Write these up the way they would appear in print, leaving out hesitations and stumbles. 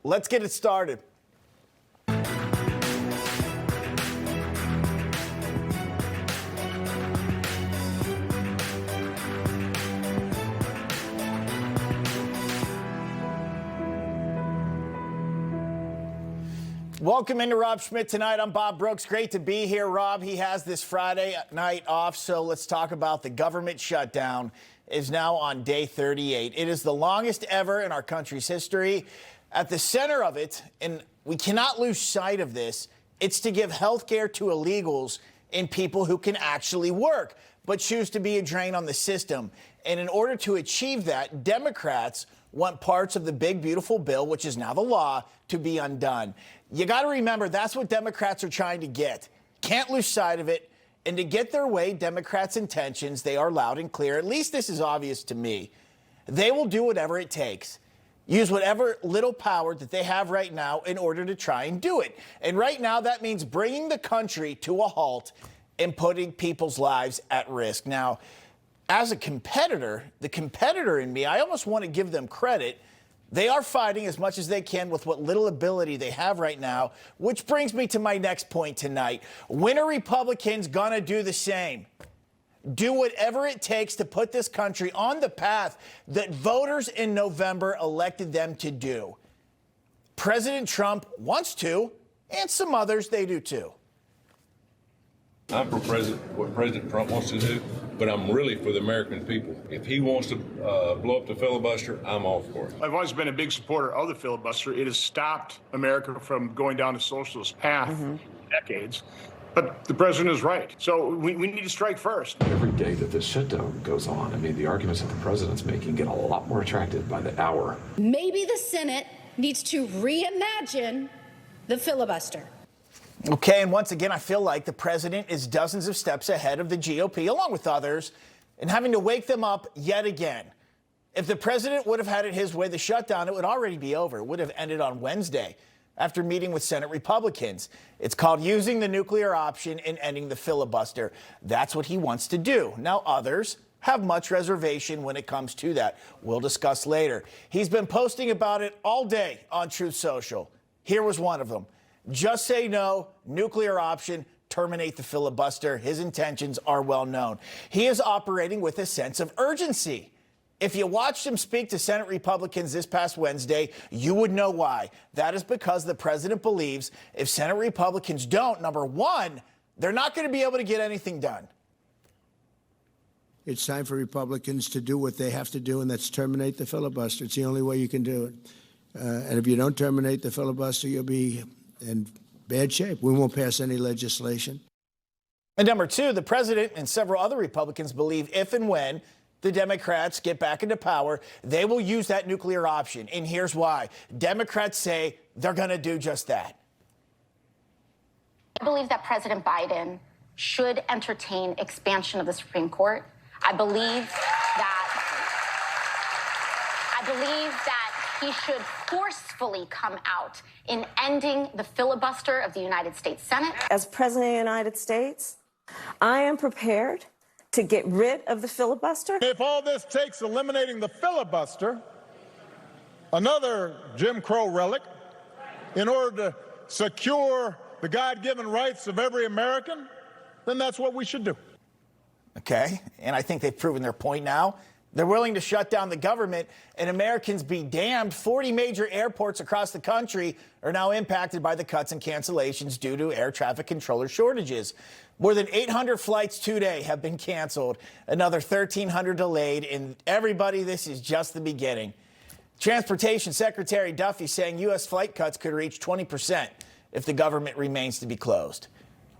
Let's get it started. Welcome into Rob Schmitt Tonight. I'm Bob Brooks. Great to be here, Rob. He has this Friday night off, so let's talk about the government shutdown. Is now on day 38. It is the longest ever in our country's history. At the center of it, and we cannot lose sight of this, it's to give health care to illegals and people who can actually work, but choose to be a drain on the system. And in order to achieve that, Democrats want parts of the big, beautiful bill, which is now the law, to be undone. You got to remember, that's what Democrats are trying to get. Can't lose sight of it. And to get their way, Democrats' intentions, they are loud and clear. At least this is obvious to me. They will do whatever it takes. Use whatever little power that they have right now in order to try and do it. And right now, that means bringing the country to a halt and putting people's lives at risk. Now, as a competitor, the competitor in me, I almost want to give them credit. They are fighting as much as they can with what little ability they have right now, which brings me to my next point tonight. When are Republicans going to do the same? Do whatever it takes to put this country on the path that voters in November elected them to do. President Trump wants to, and some others, they do too. I'm for what President Trump wants to do, but I'm really for the American people. If he wants to blow up the filibuster, I'm all for it. I've always been a big supporter of the filibuster. It has stopped America from going down a socialist path for decades. But the president is right. So we need to strike first. Every day that this shutdown goes on, I mean, the arguments that the president's making get a lot more attractive by the hour. Maybe the Senate needs to reimagine the filibuster. Okay, and once again, I feel like the president is dozens of steps ahead of the GOP, along with others, and having to wake them up yet again. If the president would have had it his way, the shutdown, it would already be over. It would have ended on Wednesday after meeting with Senate Republicans. It's called using the nuclear option and ending the filibuster. That's what he wants to do. Now, others have much reservation when it comes to that. We'll discuss later. He's been posting about it all day on Truth Social. Here was one of them. Just say no, nuclear option, terminate the filibuster. His intentions are well known. He is operating with a sense of urgency. If you watched him speak to Senate Republicans this past Wednesday, you would know why. That is because the president believes if Senate Republicans don't, number one, they're not going to be able to get anything done. It's time for Republicans to do what they have to do, and that's terminate the filibuster. It's the only way you can do it. And if you don't terminate the filibuster, you'll be in bad shape. We won't pass any legislation. And number two, the president and several other Republicans believe if and when the Democrats get back into power, they will use that nuclear option. And here's why. Democrats say they're going to do just that. I believe that President Biden should entertain expansion of the Supreme Court. I believe that he should forcefully come out in ending the filibuster of the United States Senate. As President of the United States, I am prepared to get rid of the filibuster. If all this takes eliminating the filibuster, another Jim Crow relic, in order to secure the God-given rights of every American, then that's what we should do. Okay, and I think they've proven their point now. They're willing to shut down the government, and Americans be damned. 40 major airports across the country are now impacted by the cuts and cancellations due to air traffic controller shortages. More than 800 flights today have been canceled, another 1,300 delayed, and everybody, this is just the beginning. Transportation Secretary Duffy saying U.S. flight cuts could reach 20% if the government remains to be closed.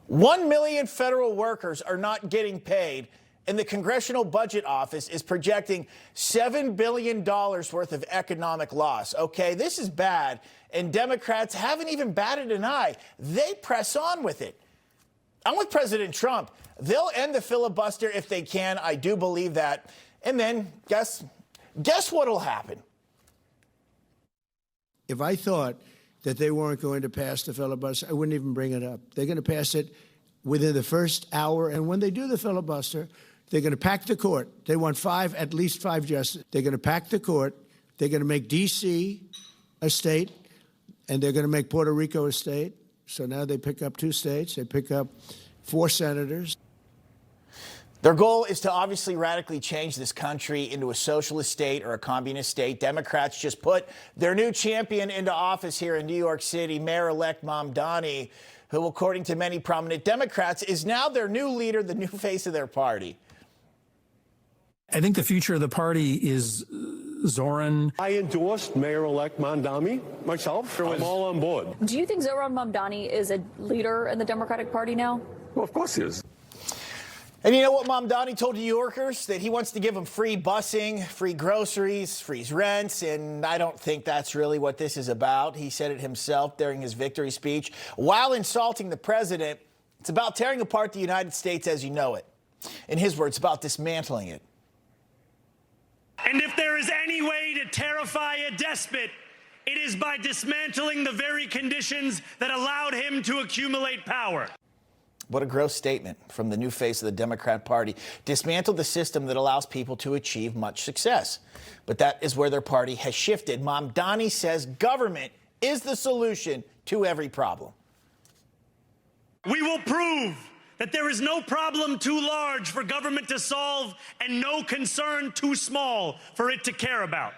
1 million federal workers are not getting paid, and the Congressional Budget Office is projecting $7 billion worth of economic loss. Okay, this is bad, and Democrats haven't even batted an eye. They press on with it. I'm with President Trump. They'll end the filibuster if they can. I do believe that. And then guess what'll happen? If I thought that they weren't going to pass the filibuster, I wouldn't even bring it up. They're going to pass it within the first hour. And when they do the filibuster, they're going to pack the court. They want at least five justices. They're going to pack the court. They're going to make D.C. a state. and they're going to make Puerto Rico a state. So now they pick up 2 states. They pick up 4 senators. Their goal is to obviously radically change this country into a socialist state or a communist state. Democrats just put their new champion into office here in New York City, Mayor-elect Mamdani, who, according to many prominent Democrats, is now their new leader, the new face of their party. I think the future of the party is Zoran. I endorsed Mayor-elect Mamdani myself. I'm all on board. Do you think Zoran Mamdani is a leader in the Democratic Party now? Well, of course he is. And you know what Mamdani told New Yorkers? That he wants to give them free busing, free groceries, free rents, and I don't think that's really what this is about. He said it himself during his victory speech. While insulting the president, it's about tearing apart the United States as you know it. In his words, about dismantling it. And if there is any way to terrify a despot, it is by dismantling the very conditions that allowed him to accumulate power. What a gross statement from the new face of the Democrat Party. Dismantle the system that allows people to achieve much success. But that is where their party has shifted. Mamdani says government is the solution to every problem. We will prove that there is no problem too large for government to solve and no concern too small for it to care about.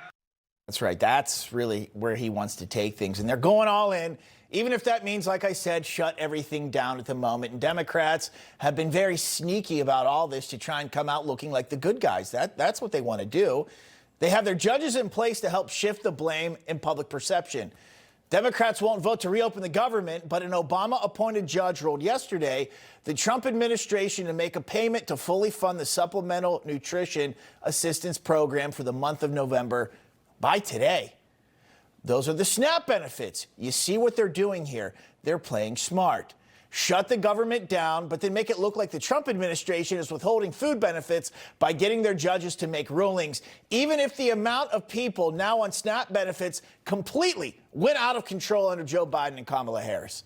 That's right. That's really where he wants to take things. And they're going all in. Even if that means, like I said, shut everything down at the moment. And Democrats have been very sneaky about all this to try and come out looking like the good guys. That's what they want to do. They have their judges in place to help shift the blame in public perception. Democrats won't vote to reopen the government, but an Obama-appointed judge ruled yesterday the Trump administration to make a payment to fully fund the Supplemental Nutrition Assistance Program for the month of November by today. Those are the SNAP benefits. You see what they're doing here. They're playing smart. Shut the government down, but then make it look like the Trump administration is withholding food benefits by getting their judges to make rulings, even if the amount of people now on SNAP benefits completely went out of control under Joe Biden and Kamala Harris.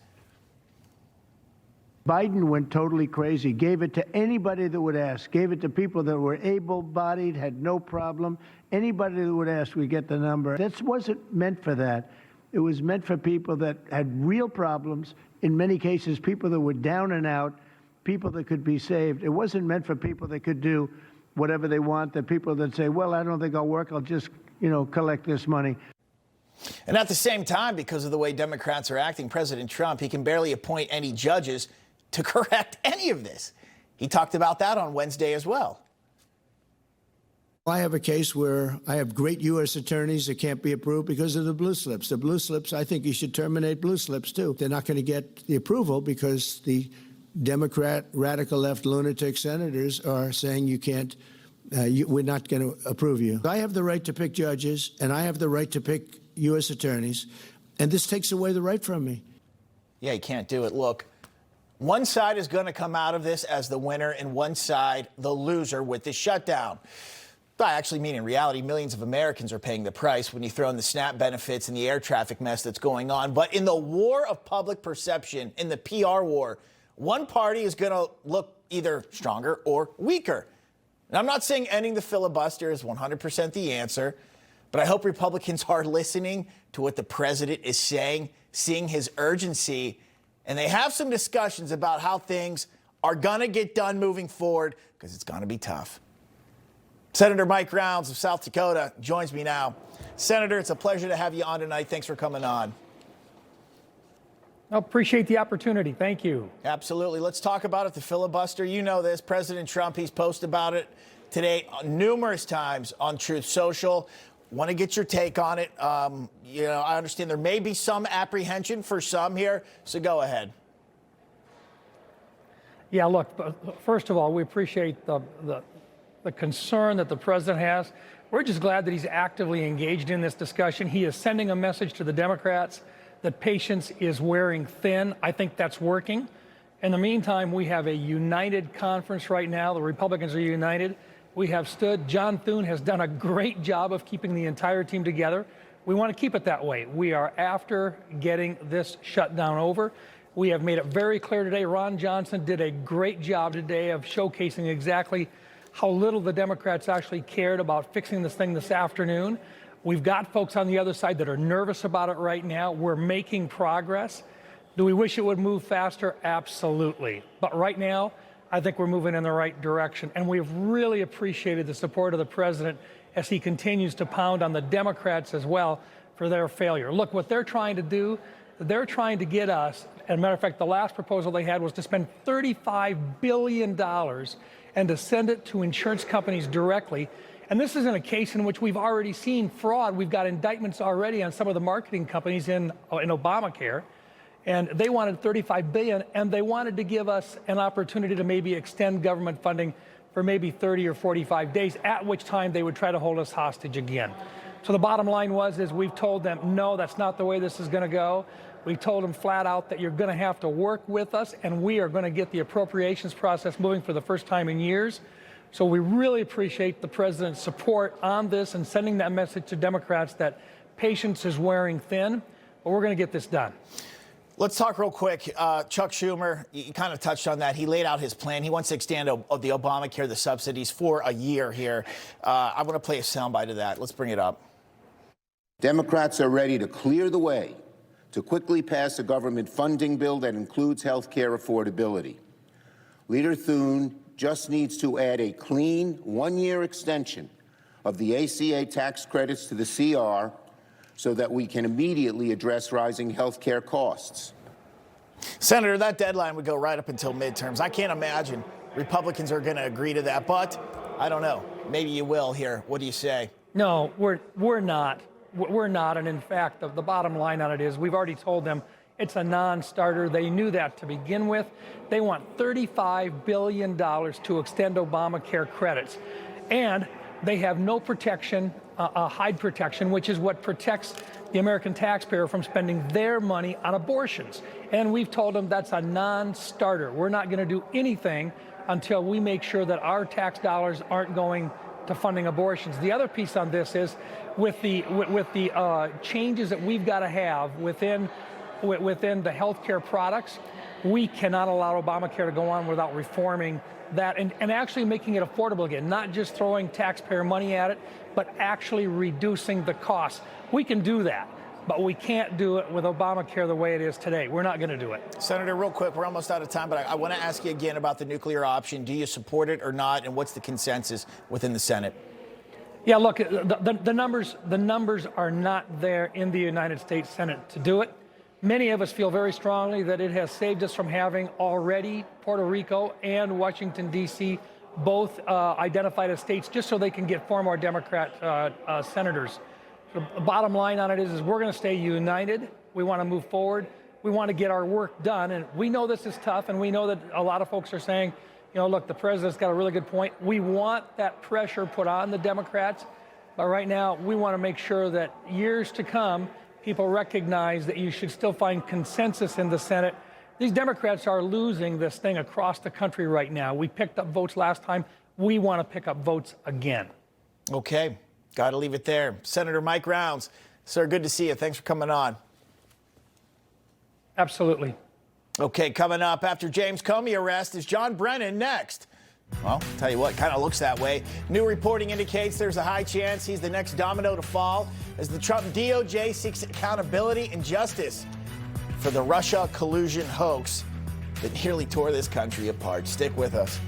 Biden went totally crazy, gave it to anybody that would ask, gave it to people that were able-bodied, had no problem. Anybody that would ask, we get the number. That wasn't meant for that. It was meant for people that had real problems, in many cases, people that were down and out, people that could be saved. It wasn't meant for people that could do whatever they want, the people that say, well, I don't think I'll work, I'll just, collect this money. And at the same time, because of the way Democrats are acting, President Trump, he can barely appoint any judges to correct any of this. He talked about that on Wednesday as well. I have a case where I have great U.S. attorneys that can't be approved because of the blue slips. The blue slips, I think you should terminate blue slips, too. They're not going to get the approval because the Democrat, radical left lunatic senators are saying you can't, we're not going to approve you. I have the right to pick judges, and I have the right to pick U.S. attorneys, and this takes away the right from me. Yeah, you can't do it. Look, one side is going to come out of this as the winner, and one side the loser with the shutdown. I actually mean in reality, millions of Americans are paying the price when you throw in the SNAP benefits and the air traffic mess that's going on. But in the war of public perception, in the PR war, one party is going to look either stronger or weaker. And I'm not saying ending the filibuster is 100% the answer, but I hope Republicans are listening to what the president is saying, seeing his urgency, and they have some discussions about how things are going to get done moving forward, because it's going to be tough. Senator Mike Rounds of South Dakota joins me now. Senator, it's a pleasure to have you on tonight. Thanks for coming on. I appreciate the opportunity. Thank you. Absolutely. Let's talk about it, the filibuster. You know this. President Trump, he's posted about it today numerous times on Truth Social. Want to get your take on it. I understand there may be some apprehension for some here, so go ahead. Yeah, look, first of all, we appreciate the concern that the president has. We're just glad that he's actively engaged in this discussion. He is sending a message to the Democrats that patience is wearing thin. I think that's working. In the meantime, we have a united conference right now. The Republicans are united. We have stood. John Thune has done a great job of keeping the entire team together. We want to keep it that way. We are after getting this shutdown over. We have made it very clear today. Ron Johnson did a great job today of showcasing exactly how little the Democrats actually cared about fixing this thing this afternoon. We've got folks on the other side that are nervous about it right now. We're making progress. Do we wish it would move faster? Absolutely. But right now, I think we're moving in the right direction. And we've really appreciated the support of the president as he continues to pound on the Democrats as well for their failure. Look, what they're trying to do, they're trying to get us, as a matter of fact, the last proposal they had was to spend $35 billion and to send it to insurance companies directly. And this isn't a case in which we've already seen fraud. We've got indictments already on some of the marketing companies in Obamacare. And they wanted $35 billion, and they wanted to give us an opportunity to maybe extend government funding for maybe 30 or 45 days, at which time they would try to hold us hostage again. So the bottom line is we've told them, no, that's not the way this is going to go. We told them flat out that you're going to have to work with us, and we are going to get the appropriations process moving for the first time in years. So we really appreciate the president's support on this and sending that message to Democrats that patience is wearing thin, but we're going to get this done. Let's talk real quick. Chuck Schumer, you kind of touched on that. He laid out his plan. He wants to extend the Obamacare, the subsidies, for a year here. I want to play a soundbite of that. Let's bring it up. Democrats are ready to clear the way to quickly pass a government funding bill that includes health care affordability. Leader Thune just needs to add a clean one-year extension of the ACA tax credits to the CR so that we can immediately address rising health care costs. Senator, that deadline would go right up until midterms. I can't imagine Republicans are going to agree to that, but I don't know. Maybe you will here. What do you say? No, we're not. We're not. And in fact, the bottom line on it is we've already told them it's a non-starter. They knew that to begin with. They want $35 billion to extend Obamacare credits. And they have no protection, HIDE protection, which is what protects the American taxpayer from spending their money on abortions. And we've told them that's a non-starter. We're not going to do anything until we make sure that our tax dollars aren't going to funding abortions. The other piece on this is with the changes that we've got to have within the healthcare products, we cannot allow Obamacare to go on without reforming that and actually making it affordable again, not just throwing taxpayer money at it, but actually reducing the costs. We can do that, but we can't do it with Obamacare the way it is today. We're not going to do it. Senator, real quick, we're almost out of time, but I want to ask you again about the nuclear option. Do you support it or not, and what's the consensus within the Senate? Yeah, look, the numbers are not there in the United States Senate to do it. Many of us feel very strongly that it has saved us from having already Puerto Rico and Washington, D.C. both identified as states just so they can get 4 more Democrat senators. So the bottom line on it is we're going to stay united. We want to move forward. We want to get our work done. And we know this is tough, and we know that a lot of folks are saying, you know, look, the president's got a really good point. We want that pressure put on the Democrats. But right now, we want to make sure that years to come, people recognize that you should still find consensus in the Senate. These Democrats are losing this thing across the country right now. We picked up votes last time. We want to pick up votes again. Okay. Got to leave it there. Senator Mike Rounds, sir, good to see you. Thanks for coming on. Absolutely. Okay, coming up after James Comey arrest is John Brennan next. Well, tell you what, kind of looks that way. New reporting indicates there's a high chance he's the next domino to fall as the Trump DOJ seeks accountability and justice for the Russia collusion hoax that nearly tore this country apart. Stick with us.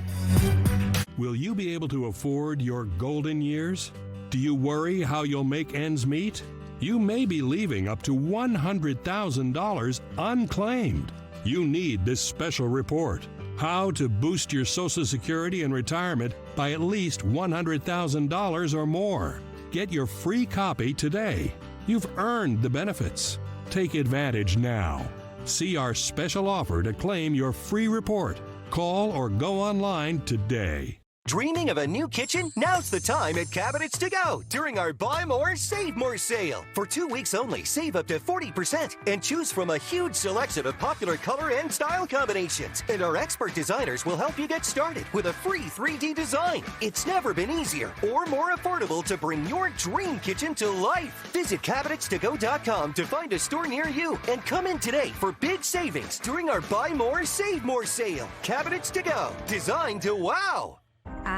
Will you be able to afford your golden years? Do you worry how you'll make ends meet? You may be leaving up to $100,000 unclaimed. You need this special report. How to boost your Social Security and retirement by at least $100,000 or more. Get your free copy today. You've earned the benefits. Take advantage now. See our special offer to claim your free report. Call or go online today. Dreaming of a new kitchen? Now's the time at Cabinets to Go during our Buy More, Save More sale. For 2 weeks only, save up to 40% and choose from a huge selection of popular color and style combinations. And our expert designers will help you get started with a free 3D design. It's never been easier or more affordable to bring your dream kitchen to life. Visit CabinetsToGo.com to find a store near you and come in today for big savings during our Buy More, Save More sale. Cabinets to Go, designed to wow.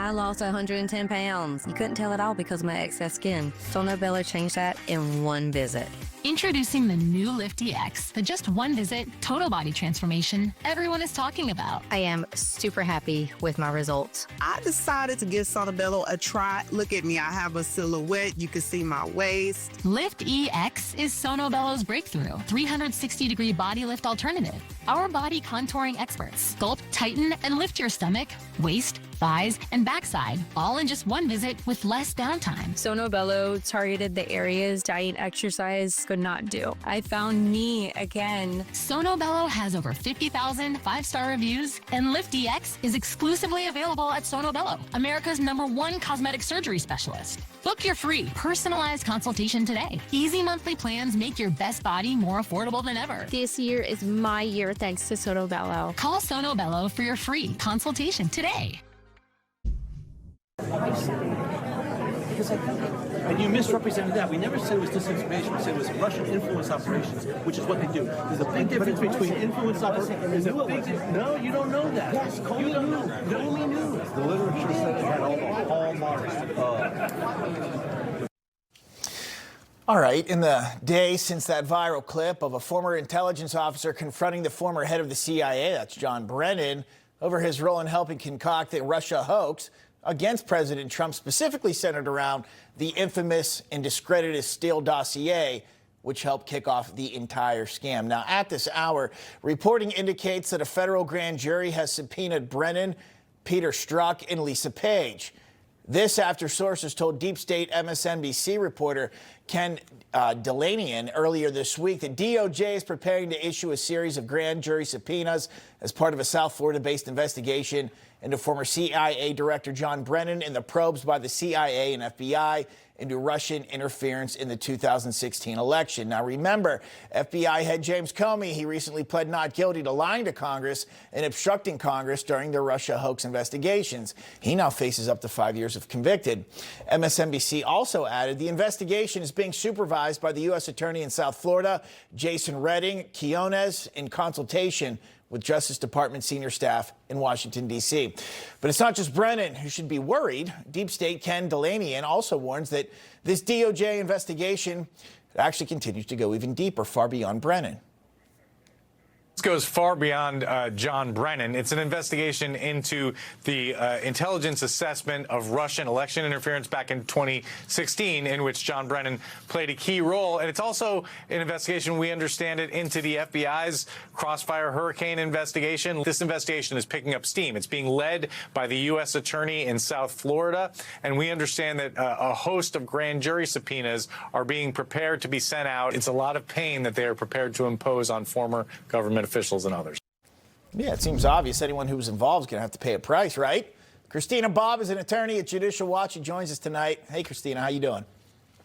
I lost 110 pounds. You couldn't tell at all because of my excess skin. Sono Bello changed that in one visit. Introducing the new Lift EX, the just one visit, total body transformation everyone is talking about. I am super happy with my results. I decided to give Sono Bello a try. Look at me, I have a silhouette. You can see my waist. Lift EX is Sono Bello's breakthrough 360-degree body lift alternative. Our body contouring experts sculpt, tighten, and lift your stomach, waist, thighs, and backside, all in just one visit with less downtime. Sono Bello targeted the areas diet exercise could not do. I found me again. Sono Bello has over 50,000 five-star reviews, and Lift EX is exclusively available at Sono Bello, America's #1 cosmetic surgery specialist. Book your free, personalized consultation today. Easy monthly plans make your best body more affordable than ever. This year is my year thanks to Sono Bello. Call Sono Bello for your free consultation today. And you misrepresented that. We never said it was disinformation. We said it was Russian influence operations, which is what they do. There's a big difference between influence operations. No, you don't know that. Yes, you don't know. Comey knew. The literature said it had all the hallmarks. All right, in the days since that viral clip of a former intelligence officer confronting the former head of the CIA, that's John Brennan, over his role in helping concoct the Russia hoax against President Trump, specifically centered around the infamous and discredited Steele dossier, which helped kick off the entire scam. Now, at this hour, reporting indicates that a federal grand jury has subpoenaed Brennan, Peter Strzok, and Lisa Page. This after sources told Deep State MSNBC reporter Ken Delanian earlier this week that DOJ is preparing to issue a series of grand jury subpoenas as part of a South Florida-based investigation into former CIA Director John Brennan and the probes by the CIA and FBI into Russian interference in the 2016 election. Now, remember, FBI head James Comey, he recently pled not guilty to lying to Congress and obstructing Congress during the Russia hoax investigations. He now faces up to 5 years if convicted. MSNBC also added the investigation is being supervised by the U.S. Attorney in South Florida, Jason Redding Quinones, in consultation with Justice Department senior staff in Washington, D.C. But it's not just Brennan who should be worried. Deep State Ken Delanian also warns that this DOJ investigation actually continues to go even deeper, far beyond Brennan. This goes far beyond John Brennan. It's an investigation into the intelligence assessment of Russian election interference back in 2016, in which John Brennan played a key role. And it's also an investigation, we understand it, into the FBI's Crossfire Hurricane investigation. This investigation is picking up steam. It's being led by the U.S. Attorney in South Florida. And we understand that a host of grand jury subpoenas are being prepared to be sent out. It's a lot of pain that they are prepared to impose on former government officials and others. Yeah, it seems obvious anyone who was involved is going to have to pay a price, right? Christina Bobb is an attorney at Judicial Watch. She joins us tonight. Hey, Christina, how you doing?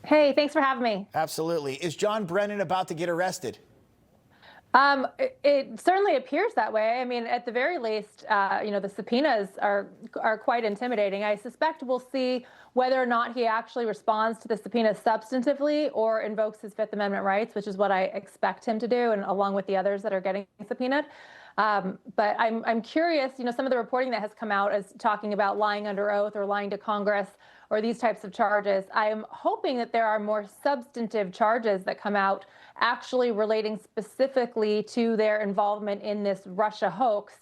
Hey, thanks for having me. Absolutely. Is John Brennan about to get arrested? It certainly appears that way. I mean, at the very least, the subpoenas are quite intimidating. I suspect we'll see whether or not he actually responds to the subpoena substantively or invokes his Fifth Amendment rights, which is what I expect him to do, and along with the others that are getting subpoenaed. But I'm curious, some of the reporting that has come out is talking about lying under oath or lying to Congress or these types of charges. I'm hoping that there are more substantive charges that come out actually relating specifically to their involvement in this Russia hoax,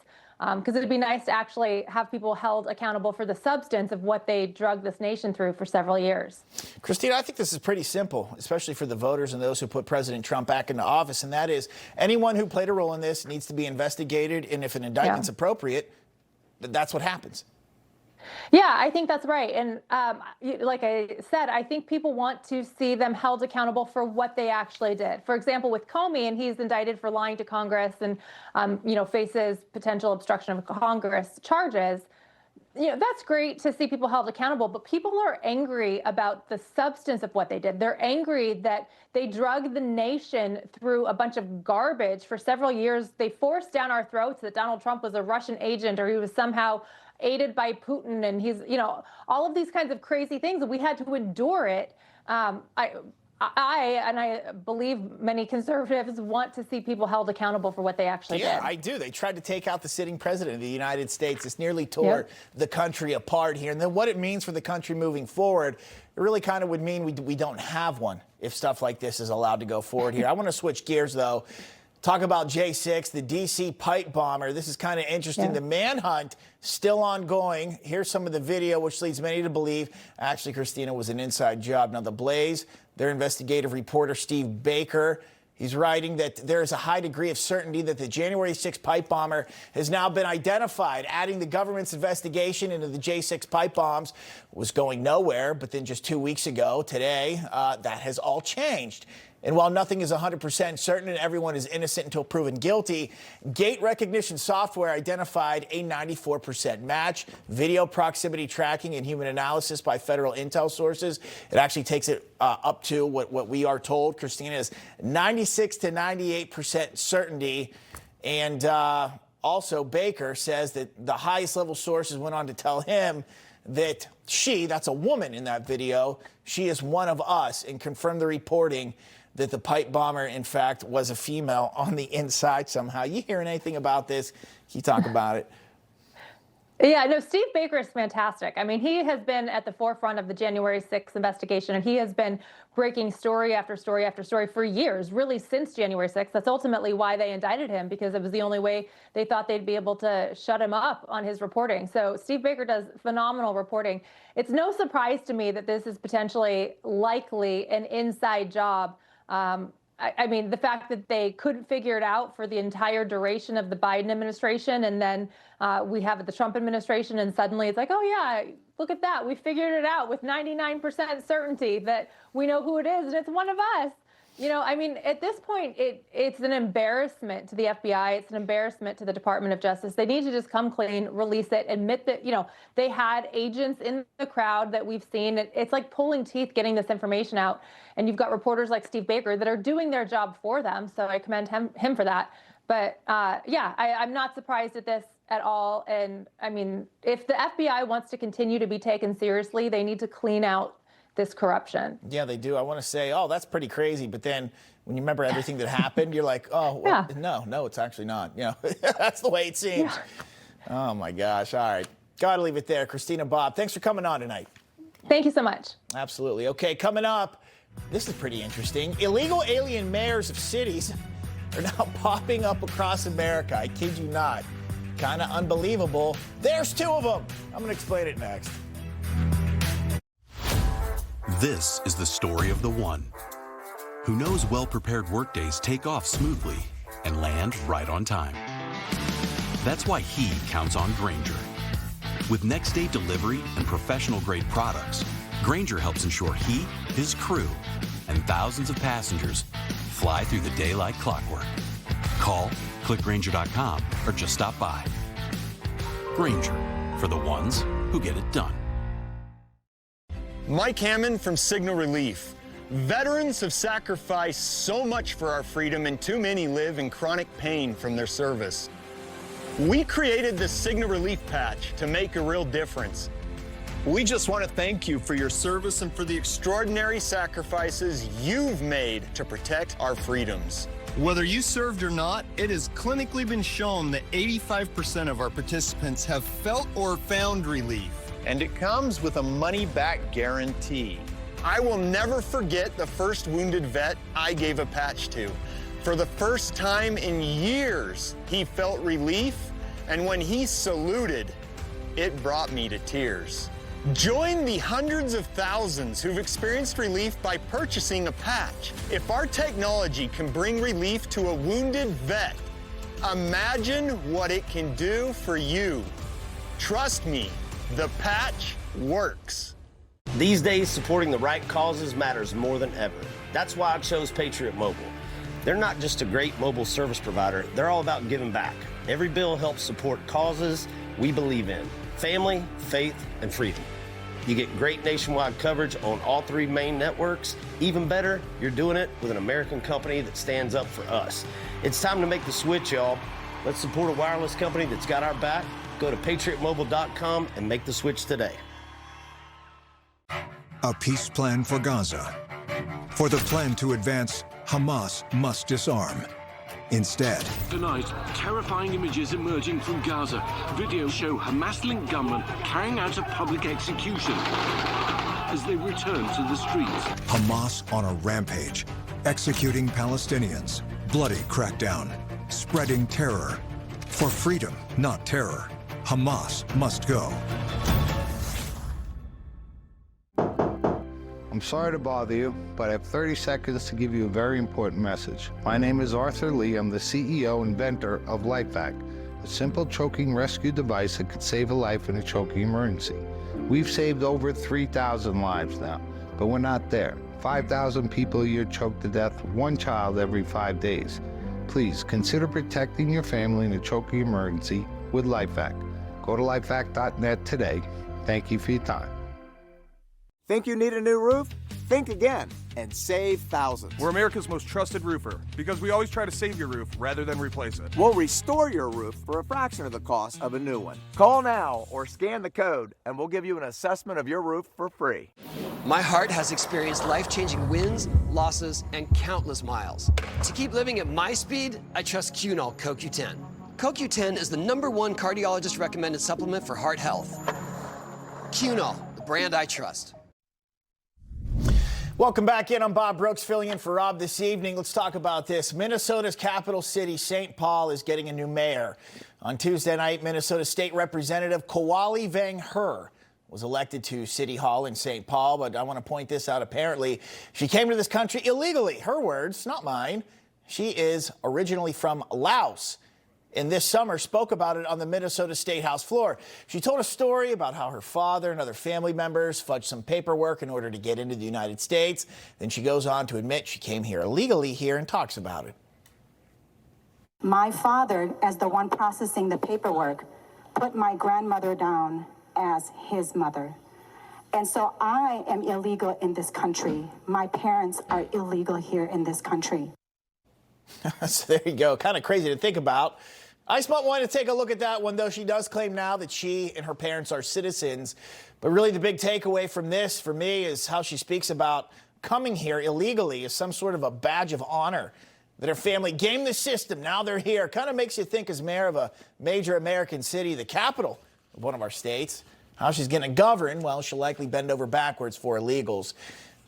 because it'd be nice to actually have people held accountable for the substance of what they drugged this nation through for several years. Christina, I think this is pretty simple, especially for the voters and those who put President Trump back into office, and that is anyone who played a role in this needs to be investigated, and if an indictment's appropriate, that's what happens. Yeah, I think that's right. And like I said, I think people want to see them held accountable for what they actually did. For example, with Comey, and he's indicted for lying to Congress and, faces potential obstruction of Congress charges. That's great to see people held accountable, but people are angry about the substance of what they did. They're angry that they drugged the nation through a bunch of garbage for several years. They forced down our throats that Donald Trump was a Russian agent or he was somehow aided by Putin, and he's, all of these kinds of crazy things, and we had to endure it. I believe many conservatives want to see people held accountable for what they actually did. Yeah, I do. They tried to take out the sitting president of the United States. It's nearly tore the country apart here. And then what it means for the country moving forward, it really kind of would mean we don't have one if stuff like this is allowed to go forward here. I want to switch gears, though. Talk about J6, the D.C. pipe bomber. This is kind of interesting. The manhunt still ongoing. Here's some of the video, which leads many to believe, actually, Christina, was an inside job. Now, The Blaze, their investigative reporter, Steve Baker, he's writing that there is a high degree of certainty that the January 6th pipe bomber has now been identified, adding the government's investigation into the J6 pipe bombs was going nowhere. But then just 2 weeks ago, today, that has all changed. And while nothing is 100% certain and everyone is innocent until proven guilty, gate recognition software identified a 94% match. Video proximity tracking and human analysis by federal intel sources. It actually takes it up to what we are told, Christina, is 96 to 98% certainty. And also Baker says that the highest level sources went on to tell him that that's a woman in that video, she is one of us, and confirmed the reporting that the pipe bomber, in fact, was a female on the inside somehow. You hearing anything about this? Can you talk about it? Yeah, no, Steve Baker is fantastic. I mean, he has been at the forefront of the January 6th investigation, and he has been breaking story after story after story for years, really since January 6th. That's ultimately why they indicted him, because it was the only way they thought they'd be able to shut him up on his reporting. So Steve Baker does phenomenal reporting. It's no surprise to me that this is potentially likely an inside job. I mean, the fact that they couldn't figure it out for the entire duration of the Biden administration, and then we have the Trump administration, and suddenly it's like, oh, yeah, look at that. We figured it out with 99% certainty that we know who it is, and it's one of us. You know, I mean, at this point, it's an embarrassment to the FBI. It's an embarrassment to the Department of Justice. They need to just come clean, release it, admit that, you know, they had agents in the crowd that we've seen. It's like pulling teeth getting this information out. And you've got reporters like Steve Baker that are doing their job for them. So I commend him for that. But yeah, I'm not surprised at this at all. And I mean, if the FBI wants to continue to be taken seriously, they need to clean out this corruption. Yeah, they do. I want to say, oh, that's pretty crazy. But then when you remember everything that happened, you're like, oh, well, no, it's actually not. You know, that's the way it seems. Yeah. Oh, my gosh. All right. Got to leave it there. Christina Bobb, thanks for coming on tonight. Thank you so much. Absolutely. Okay, coming up, this is pretty interesting. Illegal alien mayors of cities are now popping up across America. I kid you not. Kind of unbelievable. There's two of them. I'm going to explain it next. This is the story of the one who knows well-prepared workdays take off smoothly and land right on time. That's why he counts on Grainger. With next-day delivery and professional-grade products, Grainger helps ensure he, his crew, and thousands of passengers fly through the day like clockwork. Call, click Grainger.com, or just stop by. Grainger, for the ones who get it done. Mike Hammond from Signal Relief. Veterans have sacrificed so much for our freedom, and too many live in chronic pain from their service. We created the Signal Relief patch to make a real difference. We just want to thank you for your service and for the extraordinary sacrifices you've made to protect our freedoms. Whether you served or not, it has clinically been shown that 85% of our participants have felt or found relief. And it comes with a money-back guarantee. I will never forget the first wounded vet I gave a patch to. For the first time in years, he felt relief, and when he saluted, it brought me to tears. Join the hundreds of thousands who've experienced relief by purchasing a patch. If our technology can bring relief to a wounded vet, imagine what it can do for you. Trust me, the patch works. These days, supporting the right causes matters more than ever. That's why I chose Patriot Mobile. They're not just a great mobile service provider, they're all about giving back. Every bill helps support causes we believe in: family, faith, and freedom. You get great nationwide coverage on all three main networks. Even better, you're doing it with an American company that stands up for us. It's time to make the switch, y'all. Let's support a wireless company that's got our back. Go to patriotmobile.com and make the switch today. A peace plan for Gaza. For the plan to advance, Hamas must disarm. Instead, tonight, terrifying images emerging from Gaza. Videos show Hamas-linked gunmen carrying out a public execution as they return to the streets. Hamas on a rampage, executing Palestinians, bloody crackdown, spreading terror. For freedom, not terror, Hamas must go. I'm sorry to bother you, but I have 30 seconds to give you a very important message. My name is Arthur Lee. I'm the CEO and inventor of LifeVac, a simple choking rescue device that could save a life in a choking emergency. We've saved over 3,000 lives now, but we're not there. 5,000 people a year choke to death, one child every 5 days. Please consider protecting your family in a choking emergency with LifeVac. Go to lifevac.net today. Thank you for your time. Think you need a new roof? Think again and save thousands. We're America's most trusted roofer because we always try to save your roof rather than replace it. We'll restore your roof for a fraction of the cost of a new one. Call now or scan the code and we'll give you an assessment of your roof for free. My heart has experienced life-changing wins, losses, and countless miles. To keep living at my speed, I trust Cunol CoQ10. CoQ10 is the #1 cardiologist-recommended supplement for heart health. Cunol, the brand I trust. Welcome back in. I'm Bob Brooks, filling in for Rob this evening. Let's talk about this. Minnesota's capital city, St. Paul, is getting a new mayor. On Tuesday night, Minnesota State Representative Kawali Vang Her was elected to City Hall in St. Paul, but I want to point this out. Apparently, she came to this country illegally. Her words, not mine. She is originally from Laos, and this summer spoke about it on the Minnesota State House floor. She told a story about how her father and other family members fudged some paperwork in order to get into the United States. Then she goes on to admit she came here illegally here and talks about it. My father, as the one processing the paperwork, put my grandmother down as his mother. And so I am illegal in this country. My parents are illegal here in this country. So there you go. Kind of crazy to think about. I just wanted to take a look at that one, though. She does claim now that she and her parents are citizens. But really the big takeaway from this for me is how she speaks about coming here illegally as some sort of a badge of honor. That her family gamed the system. Now they're here. Kind of makes you think as mayor of a major American city, the capital of one of our states, how she's going to govern. Well, she'll likely bend over backwards for illegals.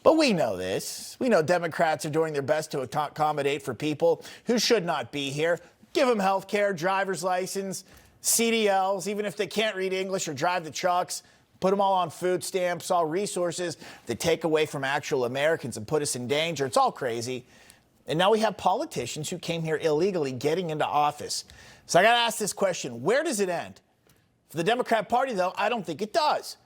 But we know this. We know Democrats are doing their best to accommodate for people who should not be here. Give them health care, driver's license, CDLs, even if they can't read English or drive the trucks. Put them all on food stamps, all resources that take away from actual Americans and put us in danger. It's all crazy. And now we have politicians who came here illegally getting into office. So I got to ask this question. Where does it end? For the Democrat Party, though, I don't think it does.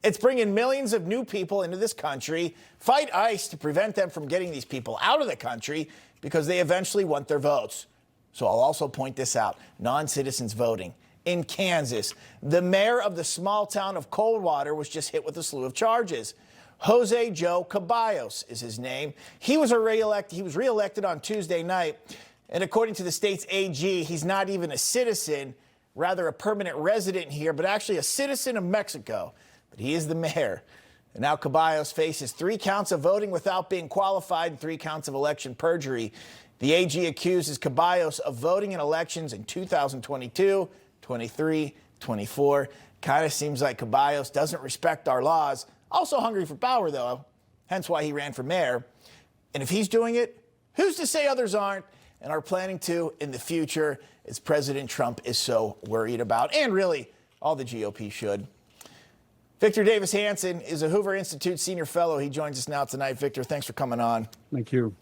It's bringing millions of new people into this country. Fight ICE to prevent them from getting these people out of the country because they eventually want their votes. So I'll also point this out. Non-citizens voting. In Kansas, the mayor of the small town of Coldwater was just hit with a slew of charges. Jose Joe Caballos is his name. He was reelected on Tuesday night. And according to the state's AG, he's not even a citizen, rather a permanent resident here, but actually a citizen of Mexico. But he is the mayor. And now Caballos faces 3 counts of voting without being qualified and 3 counts of election perjury. The AG accuses Caballos of voting in elections in 2022, 23, 24. Kind of seems like Caballos doesn't respect our laws. Also hungry for power, though, hence why he ran for mayor. And if he's doing it, who's to say others aren't and are planning to in the future, as President Trump is so worried about, and really all the GOP should. Victor Davis Hanson is a Hoover Institute senior fellow. He joins us now tonight. Victor, thanks for coming on. Thank you.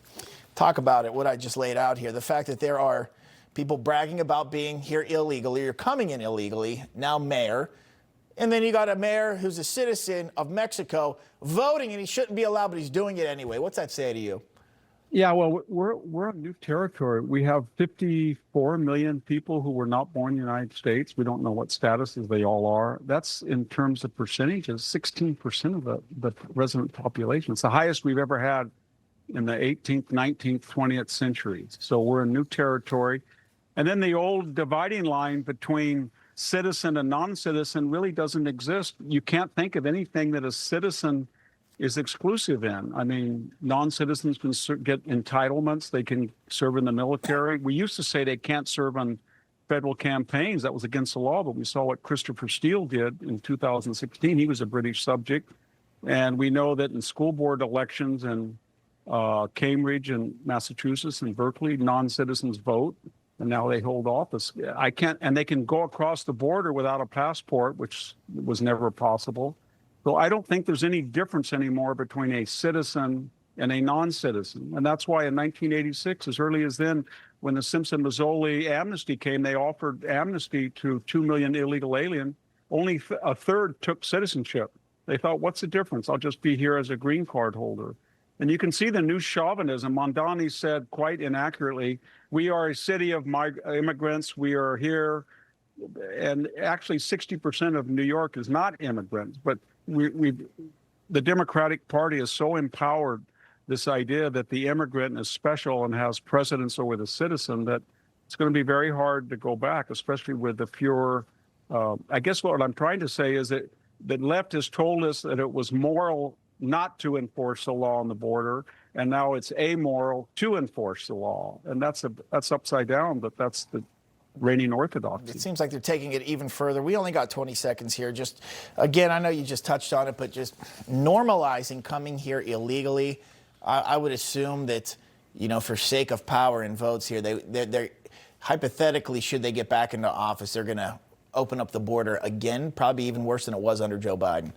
Talk about it, what I just laid out here. The fact that there are people bragging about being here illegally or coming in illegally, now mayor. And then you got a mayor who's a citizen of Mexico voting, and he shouldn't be allowed, but he's doing it anyway. What's that say to you? Yeah, well, we're on new territory. We have 54 million people who were not born in the United States. We don't know what statuses they all are. That's in terms of percentages, 16% of the resident population. It's the highest we've ever had in the 18th, 19th, 20th centuries. So we're in new territory. And then the old dividing line between citizen and non-citizen really doesn't exist. You can't think of anything that a citizen is exclusive in. I mean, non-citizens can get entitlements. They can serve in the military. We used to say they can't serve on federal campaigns. That was against the law, but we saw what Christopher Steele did in 2016. He was a British subject. And we know that in school board elections in Cambridge and Massachusetts and Berkeley, non-citizens vote, and now they hold office. And they can go across the border without a passport, which was never possible. So I don't think there's any difference anymore between a citizen and a non-citizen. And that's why in 1986, as early as then, when the Simpson-Mazzoli amnesty came, they offered amnesty to 2 million illegal aliens. Only a third took citizenship. They thought, what's the difference? I'll just be here as a green card holder. And you can see the new chauvinism. Mamdani said quite inaccurately, we are a city of immigrants. We are here. And actually 60% of New York is not immigrants. But the Democratic Party is so empowered this idea that the immigrant is special and has precedence over the citizen that it's going to be very hard to go back, especially with the pure. I guess what I'm trying to say is that the left has told us that it was moral not to enforce the law on the border, and now it's amoral to enforce the law. And that's upside down, but that's the reigning orthodoxy. It seems like they're taking it even further. We only got 20 seconds here. Just, again, I know you just touched on it, but just normalizing coming here illegally, I would assume that, for sake of power and votes here, they're hypothetically, should they get back into office, they're going to open up the border again, probably even worse than it was under Joe Biden.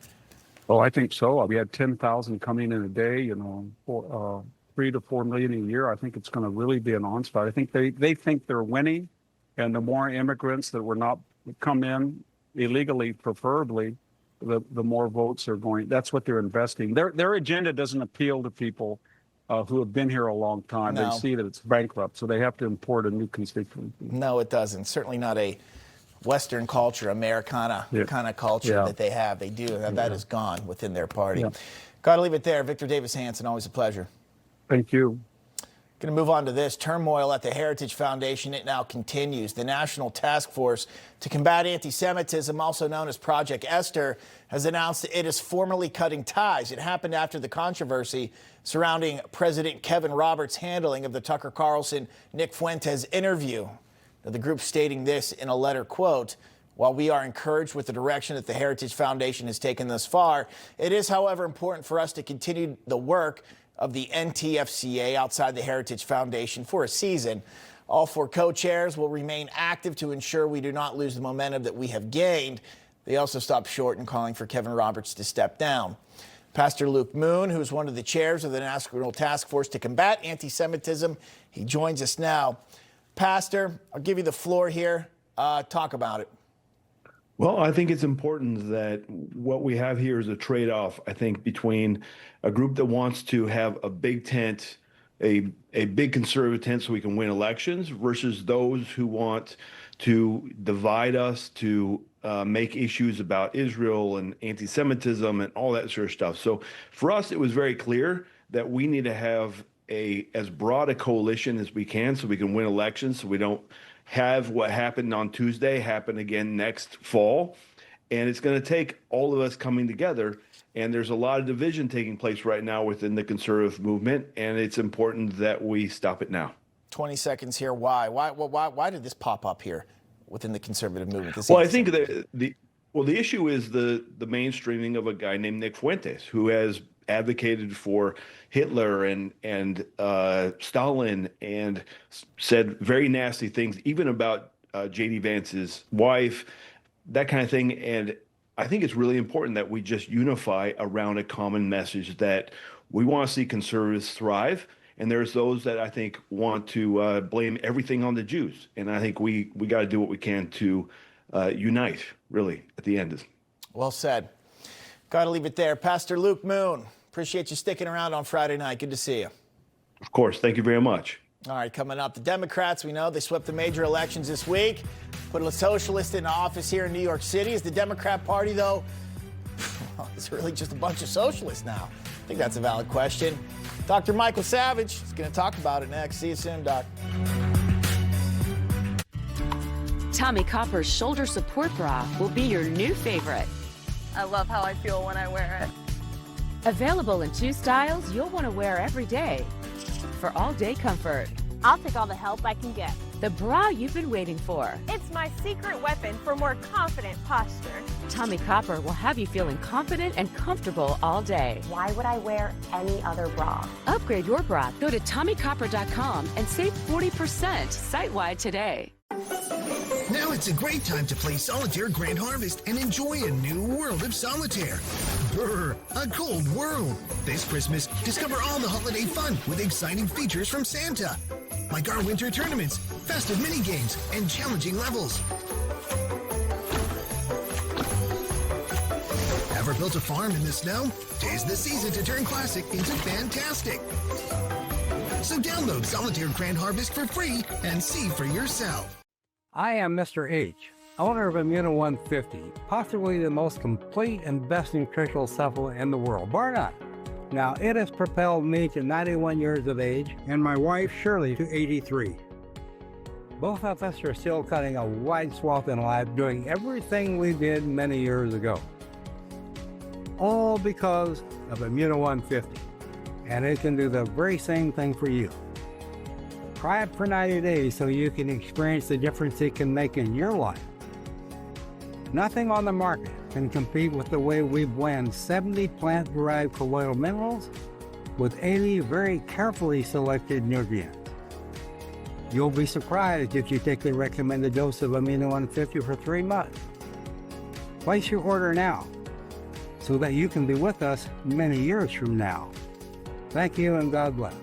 Oh, I think so. We had 10,000 coming in a day, 3 to 4 million a year. I think it's going to really be an onslaught. I think they think they're winning, and the more immigrants that were not come in illegally, preferably, the more votes are going. That's what they're investing. Their agenda doesn't appeal to people who have been here a long time. No. They see that it's bankrupt, so they have to import a new constituency. No, it doesn't. Certainly not a Western culture, Americana kind of culture that they have. They do. That is gone within their party. Yeah. Got to leave it there. Victor Davis Hanson, always a pleasure. Thank you. Going to move on to this. Turmoil at the Heritage Foundation. It now continues. The National Task Force to Combat Anti-Semitism, also known as Project Esther, has announced that it is formally cutting ties. It happened after the controversy surrounding President Kevin Roberts' handling of the Tucker Carlson, Nick Fuentes interview. Now, the group stating this in a letter, quote, "While we are encouraged with the direction that the Heritage Foundation has taken thus far, it is, however, important for us to continue the work of the NTFCA outside the Heritage Foundation for a season. All 4 co-chairs will remain active to ensure we do not lose the momentum that we have gained." They also stopped short in calling for Kevin Roberts to step down. Pastor Luke Moon, who is one of the chairs of the National Task Force to Combat Anti-Semitism, he joins us now. Pastor, I'll give you the floor here. Talk about it. Well, I think it's important that what we have here is a trade-off, I think, between a group that wants to have a big tent, a big conservative tent so we can win elections, versus those who want to divide us, to make issues about Israel and anti-Semitism and all that sort of stuff. So for us, it was very clear that we need to have as broad a coalition as we can so we can win elections, so we don't have what happened on Tuesday happen again next fall. And it's going to take all of us coming together. And there's a lot of division taking place right now within the conservative movement, and it's important that we stop it now. 20 seconds here. Why? Why did this pop up here within the conservative movement? Well, I think the issue is the mainstreaming of a guy named Nick Fuentes, who has advocated for Hitler and Stalin and said very nasty things, even about J.D. Vance's wife, that kind of thing. And I think it's really important that we just unify around a common message that we want to see conservatives thrive. And there's those that I think want to blame everything on the Jews. And I think we got to do what we can to unite, really, at the end. Well said. Got to leave it there. Pastor Luke Moon, appreciate you sticking around on Friday night. Good to see you. Of course. Thank you very much. All right, coming up, the Democrats, we know they swept the major elections this week, put a socialist in office here in New York City. Is the Democrat Party, though, it's really just a bunch of socialists now? I think that's a valid question. Dr. Michael Savage is going to talk about it next. See you soon, Doc. Tommy Copper's shoulder support bra will be your new favorite. I love how I feel when I wear it. Available in 2 styles you'll want to wear every day. For all-day comfort. I'll take all the help I can get. The bra you've been waiting for. It's my secret weapon for more confident posture. Tommy Copper will have you feeling confident and comfortable all day. Why would I wear any other bra? Upgrade your bra. Go to TommyCopper.com and save 40% site-wide today. Now it's a great time to play Solitaire Grand Harvest and enjoy a new world of solitaire. Brr, a cold world. This Christmas, discover all the holiday fun with exciting features from Santa. Like our winter tournaments, festive mini-games, and challenging levels. Ever built a farm in the snow? 'Tis the season to turn classic into fantastic. So download Solitaire Grand Harvest for free and see for yourself. I am Mr. H, owner of Immuno 150, possibly the most complete and best nutritional supplement in the world, bar none. Now, it has propelled me to 91 years of age and my wife Shirley to 83. Both of us are still cutting a wide swath in life, doing everything we did many years ago. All because of Immuno 150, and it can do the very same thing for you. Try it for 90 days so you can experience the difference it can make in your life. Nothing on the market can compete with the way we blend 70 plant-derived colloidal minerals with 80 very carefully selected nutrients. You'll be surprised if you take the recommended dose of Immuno 150 for 3 months. Place your order now so that you can be with us many years from now. Thank you and God bless.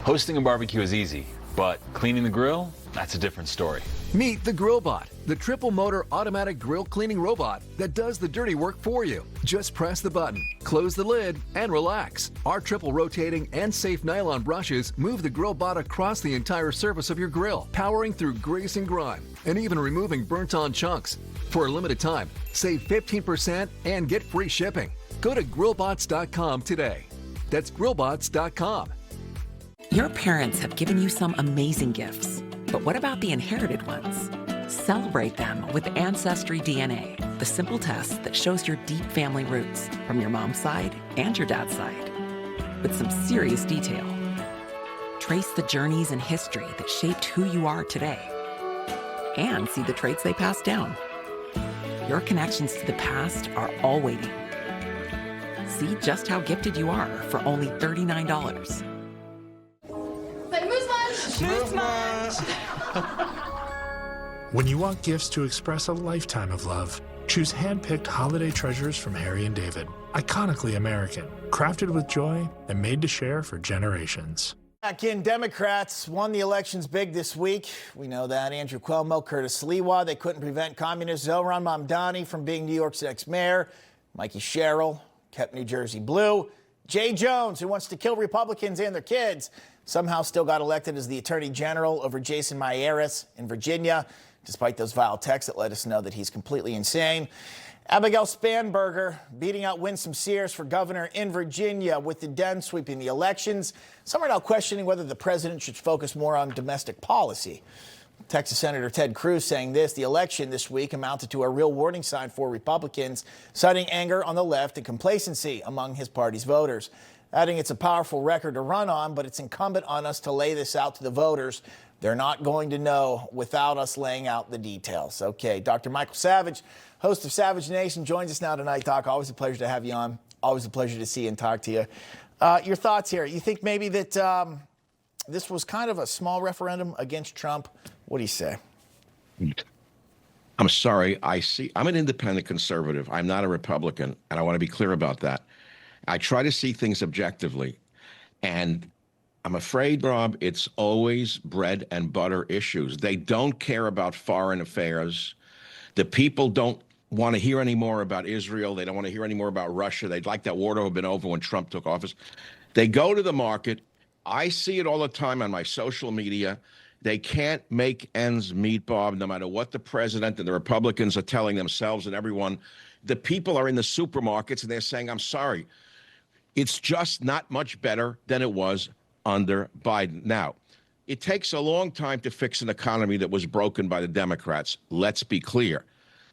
Hosting a barbecue is easy, but cleaning the grill, that's a different story. Meet the GrillBot, the triple-motor automatic grill cleaning robot that does the dirty work for you. Just press the button, close the lid, and relax. Our triple rotating and safe nylon brushes move the GrillBot across the entire surface of your grill, powering through grease and grime, and even removing burnt-on chunks. For a limited time, save 15% and get free shipping. Go to grillbots.com today. That's grillbots.com. Your parents have given you some amazing gifts, but what about the inherited ones? Celebrate them with Ancestry DNA, the simple test that shows your deep family roots from your mom's side and your dad's side, with some serious detail. Trace the journeys and history that shaped who you are today, and see the traits they passed down. Your connections to the past are all waiting. See just how gifted you are for only $39. When you want gifts to express a lifetime of love, choose hand-picked holiday treasures from Harry and David. Iconically American, crafted with joy and made to share for generations. Back in, Democrats won the elections big this week. We know that. Andrew Cuomo, Curtis Sliwa, they couldn't prevent communist Zohran Mamdani from being New York's next mayor. Mikey Sherrill kept New Jersey blue. Jay Jones, who wants to kill Republicans and their kids, somehow still got elected as the Attorney General over Jason Miyares in Virginia, despite those vile texts that let us know that he's completely insane. Abigail Spanberger beating out Winsome Sears for governor in Virginia, with the Dems sweeping the elections. Some are now questioning whether the president should focus more on domestic policy. Texas Senator Ted Cruz saying this: the election this week amounted to a real warning sign for Republicans, citing anger on the left and complacency among his party's voters. Adding it's a powerful record to run on, but it's incumbent on us to lay this out to the voters. They're not going to know without us laying out the details. Okay, Dr. Michael Savage, host of Savage Nation, joins us now tonight. Doc, always a pleasure to have you on. Always a pleasure to see you and talk to you. Your thoughts here. You think maybe that this was kind of a small referendum against Trump? What do you say? I'm sorry. I'm an independent conservative. I'm not a Republican, and I want to be clear about that. I try to see things objectively, and I'm afraid, Rob, it's always bread and butter issues. They don't care about foreign affairs. The people don't want to hear any more about Israel. They don't want to hear any more about Russia. They'd like that war to have been over when Trump took office. They go to the market. I see it all the time on my social media. They can't make ends meet, Bob, no matter what the president and the Republicans are telling themselves and everyone. The people are in the supermarkets and they're saying, I'm sorry, it's just not much better than it was under Biden. Now, it takes a long time to fix an economy that was broken by the Democrats. Let's be clear.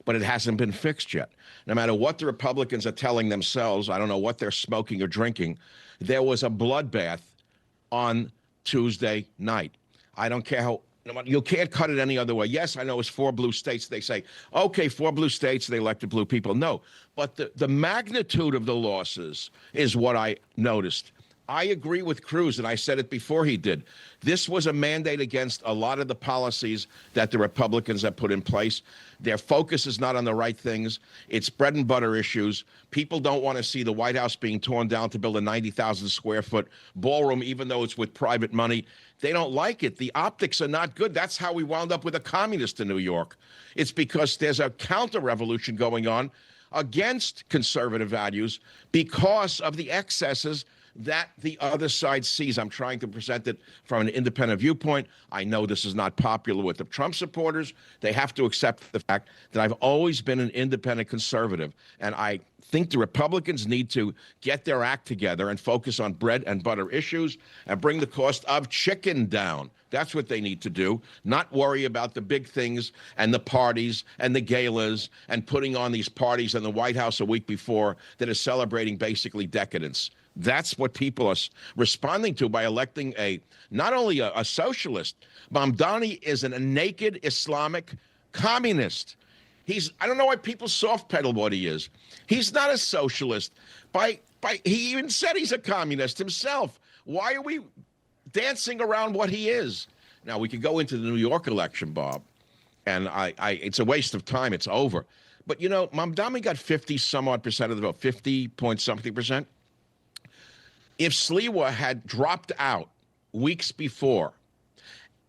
but it hasn't been fixed yet. No matter what the Republicans are telling themselves, I don't know what they're smoking or drinking, there was a bloodbath on Tuesday night. I don't care how, you can't cut it any other way. Yes, I know it's 4 blue states. They say, okay, 4 blue states, they elected blue people. No, but the magnitude of the losses is what I noticed. I agree with Cruz, and I said it before he did. This was a mandate against a lot of the policies that the Republicans have put in place. Their focus is not on the right things. It's bread and butter issues. People don't want to see the White House being torn down to build a 90,000 square foot ballroom, even though it's with private money. They don't like it. The optics are not good. That's how we wound up with a communist in New York. It's because there's a counter-revolution going on against conservative values because of the excesses that the other side sees. I'm trying to present it from an independent viewpoint. I know this is not popular with the Trump supporters. They have to accept the fact that I've always been an independent conservative, and I think the Republicans need to get their act together and focus on bread and butter issues and bring the cost of chicken down. That's what they need to do, not worry about the big things and the parties and the galas and putting on these parties in the White House a week before that is celebrating basically decadence. That's what people are responding to by electing not only a socialist. Mamdani is a naked Islamic communist. I don't know why people soft pedal what he is. He's not a socialist. He even said he's a communist himself. Why are we dancing around what he is? Now, we could go into the New York election, Bob, and it's a waste of time. It's over. But, Mamdani got 50-some-odd% of the vote, 50-point-something%. If Sliwa had dropped out weeks before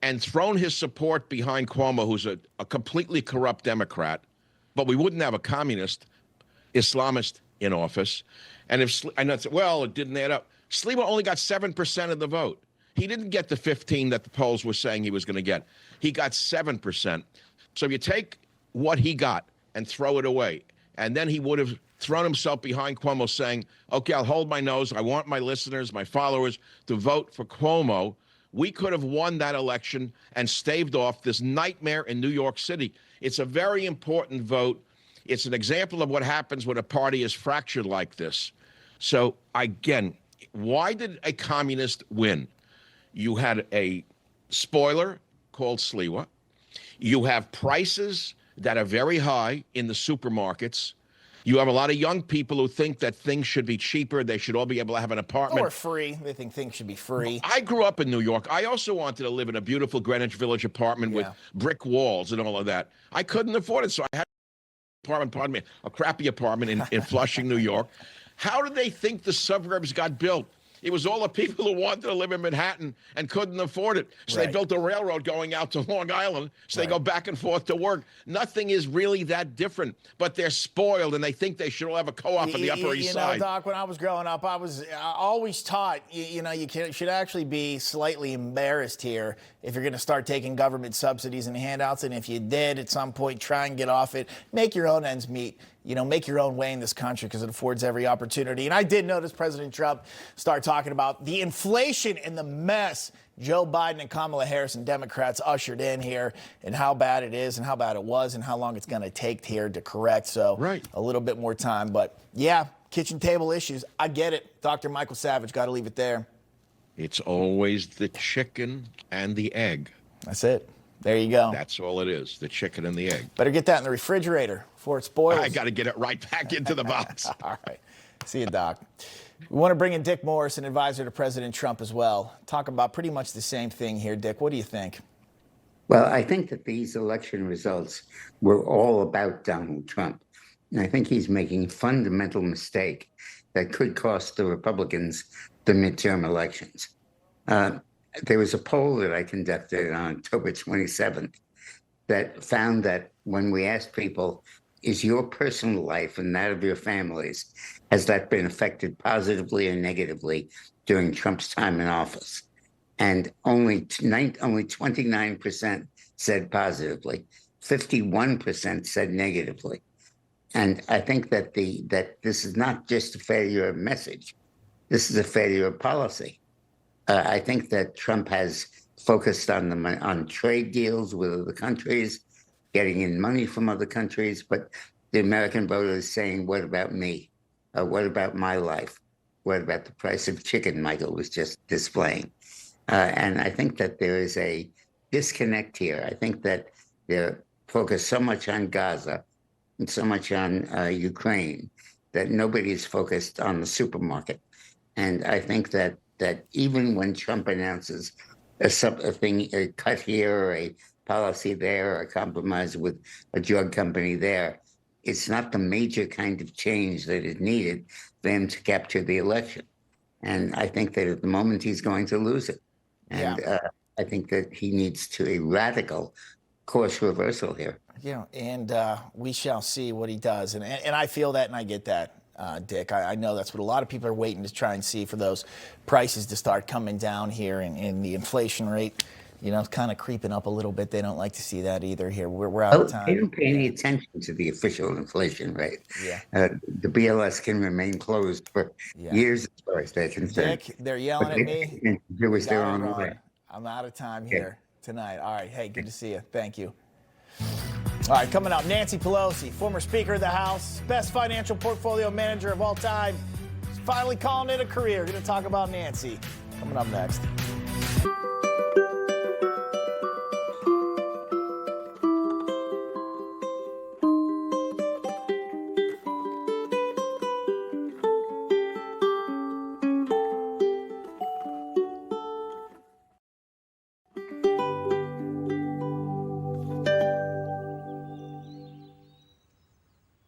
and thrown his support behind Cuomo, who's a completely corrupt Democrat, but we wouldn't have a communist Islamist in office. And it didn't add up. Sliwa only got 7% of the vote. He didn't get the 15 that the polls were saying he was going to get. He got 7%. So if you take what he got and throw it away, and then he would have thrown himself behind Cuomo saying, okay, I'll hold my nose. I want my listeners, my followers to vote for Cuomo. We could have won that election and staved off this nightmare in New York City. It's a very important vote. It's an example of what happens when a party is fractured like this. So, again, why did a communist win? You had a spoiler called Sliwa. You have prices that are very high in the supermarkets. You have a lot of young people who think that things should be cheaper. They should all be able to have an apartment. Or free. They think things should be free. I grew up in New York. I also wanted to live in a beautiful Greenwich Village apartment with brick walls and all of that. I couldn't afford it, so I had a crappy apartment in Flushing, New York. How did they think the suburbs got built? It was all the people who wanted to live in Manhattan and couldn't afford it. So they built a railroad going out to Long Island, so they go back and forth to work. Nothing is really that different, but they're spoiled, and they think they should all have a co-op on the Upper East Side. Doc, when I was growing up, I was always taught, you should actually be slightly embarrassed here if you're going to start taking government subsidies and handouts, and if you did at some point, try and get off it. Make your own ends meet. Make your own way in this country because it affords every opportunity. And I did notice President Trump start talking about the inflation and the mess Joe Biden and Kamala Harris and Democrats ushered in here and how bad it is and how bad it was and how long it's going to take here to correct. So a little bit more time. But, yeah, kitchen table issues. I get it. Dr. Michael Savage, got to leave it there. It's always the chicken and the egg. That's it. There you go. That's all it is, the chicken and the egg. Better get that in the refrigerator before it spoils. I got to get it right back into the box. All right. See you, Doc. We want to bring in Dick Morris, an advisor to President Trump as well. Talk about pretty much the same thing here. Dick, what do you think? Well, I think that these election results were all about Donald Trump. And I think he's making a fundamental mistake that could cost the Republicans the midterm elections. There was a poll that I conducted on October 27th that found that when we asked people, is your personal life and that of your families, has that been affected positively or negatively during Trump's time in office? And only 29% said positively, 51% said negatively. And I think that this is not just a failure of message. This is a failure of policy. I think that Trump has focused on trade deals with other countries, getting in money from other countries, but the American voter is saying, what about me? What about my life? What about the price of chicken Michael was just displaying? And I think that there is a disconnect here. I think that they're focused so much on Gaza and so much on Ukraine that nobody is focused on the supermarket. And I think that even when Trump announces a cut here, or a policy there, or a compromise with a drug company there, it's not the major kind of change that is needed for him to capture the election. And I think that at the moment he's going to lose it. And I think that he needs to a radical course reversal here. Yeah, and we shall see what he does. And I feel that and I get that, Dick. I know that's what a lot of people are waiting to try and see, for those prices to start coming down here, and the inflation rate, kind of creeping up a little bit. They don't like to see that either here. We're out of time. They don't pay any attention to the official inflation rate. Yeah. The BLS can remain closed for years as far as they're concerned. Dick, they're yelling at me. It was their own way. I'm out of time here tonight. All right. Hey, good to see you. Thank you. All right, coming up, Nancy Pelosi, former Speaker of the House, best financial portfolio manager of all time, is finally calling it a career. Going to talk about Nancy. Coming up next.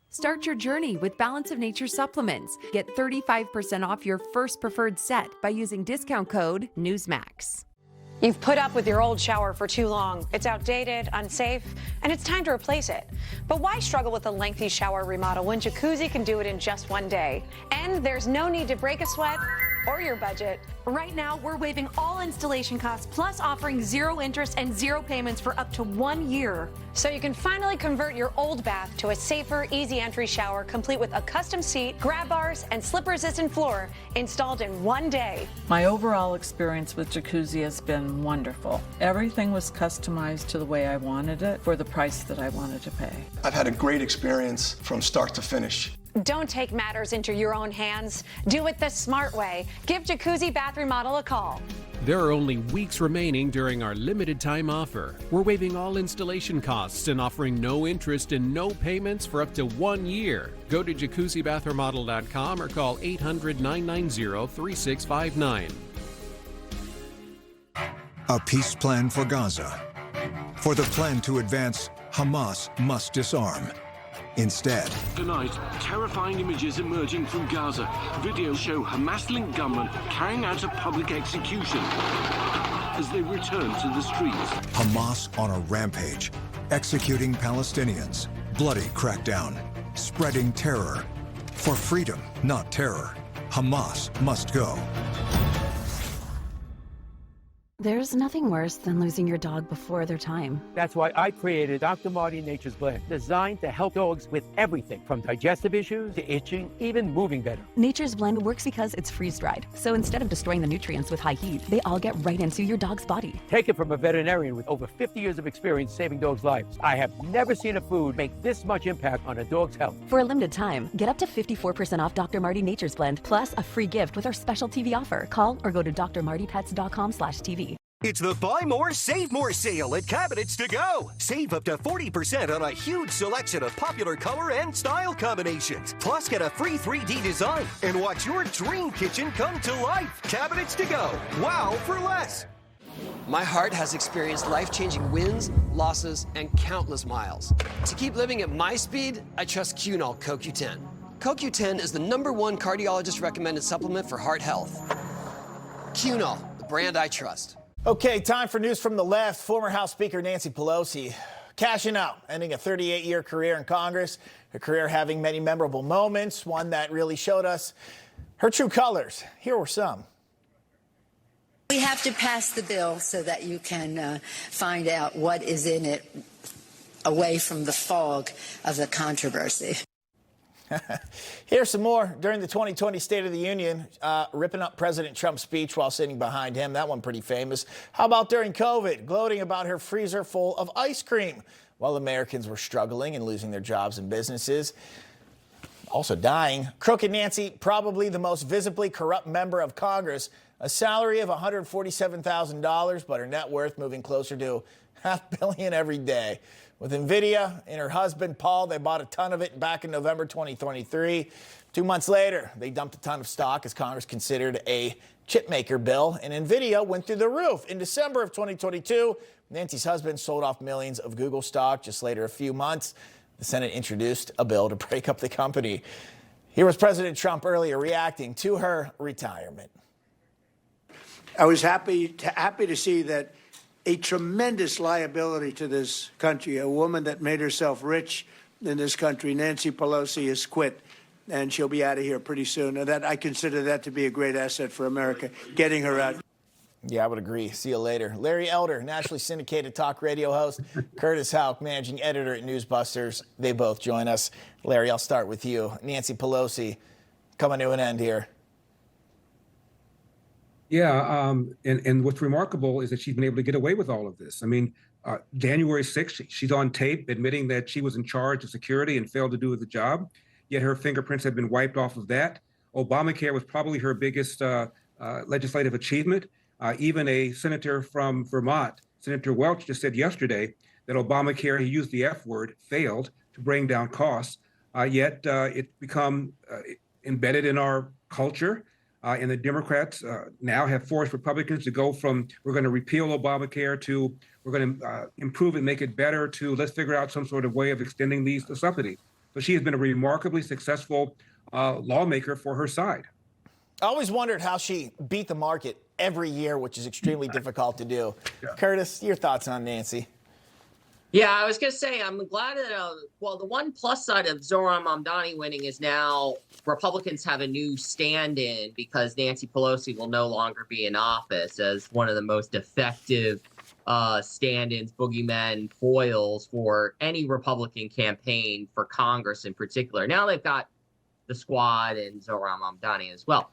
Start your journey with Balance of Nature supplements. Get 35% off your first preferred set by using discount code Newsmax. You've put up with your old shower for too long. It's outdated, unsafe, and it's time to replace it. But why struggle with a lengthy shower remodel when Jacuzzi can do it in just one day? And there's no need to break a sweat or your budget. Right now, we're waiving all installation costs, plus offering 0 interest and 0 payments for up to 1 year. So you can finally convert your old bath to a safer, easy entry shower, complete with a custom seat, grab bars, and slip-resistant floor installed in 1 day. My overall experience with Jacuzzi has been wonderful. Everything was customized to the way I wanted it for the price that I wanted to pay. I've had a great experience from start to finish. Don't take matters into your own hands. Do it the smart way. Give Jacuzzi Bath Remodel a call. There are only weeks remaining during our limited time offer. We're waiving all installation costs and offering no interest and no payments for up to 1 year. Go to jacuzzibathremodel.com or call 800-990-3659. A peace plan for Gaza. For the plan to advance, Hamas must disarm. Instead, tonight, terrifying images emerging from Gaza. Videos show Hamas-linked gunmen carrying out a public execution as they return to the streets. Hamas on a rampage, executing Palestinians, bloody crackdown, spreading terror. For freedom, not terror, Hamas must go. There's nothing worse than losing your dog before their time. That's why I created Dr. Marty Nature's Blend, designed to help dogs with everything from digestive issues to itching, even moving better. Nature's Blend works because it's freeze-dried. So instead of destroying the nutrients with high heat, they all get right into your dog's body. Take it from a veterinarian with over 50 years of experience saving dogs' lives. I have never seen a food make this much impact on a dog's health. For a limited time, get up to 54% off Dr. Marty Nature's Blend, plus a free gift with our special TV offer. Call or go to drmartypets.com/TV. It's the Buy More, Save More sale at Cabinets to Go. Save up to 40% on a huge selection of popular color and style combinations. Plus, get a free 3D design and watch your dream kitchen come to life. Cabinets to Go. Wow for less. My heart has experienced life-changing wins, losses, and countless miles. To keep living at my speed, I trust Cunol CoQ10. CoQ10 is the #1 cardiologist-recommended supplement for heart health. Cunol, the brand I trust. Okay, time for news from the left. Former House Speaker Nancy Pelosi cashing out, ending a 38-year career in Congress, a career having many memorable moments, one that really showed us her true colors. Here were some. We have to pass the bill so that you can find out what is in it away from the fog of the controversy. Here's some more. During the 2020 State of the Union, ripping up President Trump's speech while sitting behind him. That one pretty famous. How about during COVID? Gloating about her freezer full of ice cream. while Americans were struggling and losing their jobs and businesses. Also dying, crooked Nancy, probably the most visibly corrupt member of Congress, a salary of $147,000, but her net worth moving closer to $500 million every day. With NVIDIA and her husband, Paul, they bought a ton of it back in November 2023. 2 months later, they dumped a ton of stock as Congress considered a chipmaker bill, and NVIDIA went through the roof. In December of 2022, Nancy's husband sold off millions of Google stock. Just later, a few months, the Senate introduced a bill to break up the company. Here was President Trump earlier reacting to her retirement. I was happy to see that a tremendous liability to this country, a woman that made herself rich in this country, Nancy Pelosi, has quit, and she'll be out of here pretty soon. And that I consider that to be a great asset for America, getting her out. Yeah, I would agree. See you later. Larry Elder, nationally syndicated talk radio host. Curtis Houck, managing editor at Newsbusters. They both join us. Larry, I'll start with you. Nancy Pelosi coming to an end here. Yeah, and what's remarkable is that she's been able to get away with all of this. I mean, January 6th, she's on tape admitting that she was in charge of security and failed to do the job, yet her fingerprints have been wiped off of that. Obamacare was probably her biggest legislative achievement. Even a senator from Vermont, Senator Welch, just said yesterday that Obamacare, he used the F word, failed to bring down costs, yet it's become embedded in our culture. And the Democrats now have forced Republicans to go from we're going to repeal Obamacare to we're going to improve it, make it better, to let's figure out some sort of way of extending the subsidy. So she has been a remarkably successful lawmaker for her side. I always wondered how she beat the market every year, which is extremely difficult to do. Yeah. Curtis, your thoughts on Nancy? Yeah, I was going to say, I'm glad that, well, the one plus side of Zohran Mamdani winning is now Republicans have a new stand-in because Nancy Pelosi will no longer be in office as one of the most effective stand-ins, boogeymen, foils for any Republican campaign for Congress in particular. Now they've got the squad and Zohran Mamdani as well.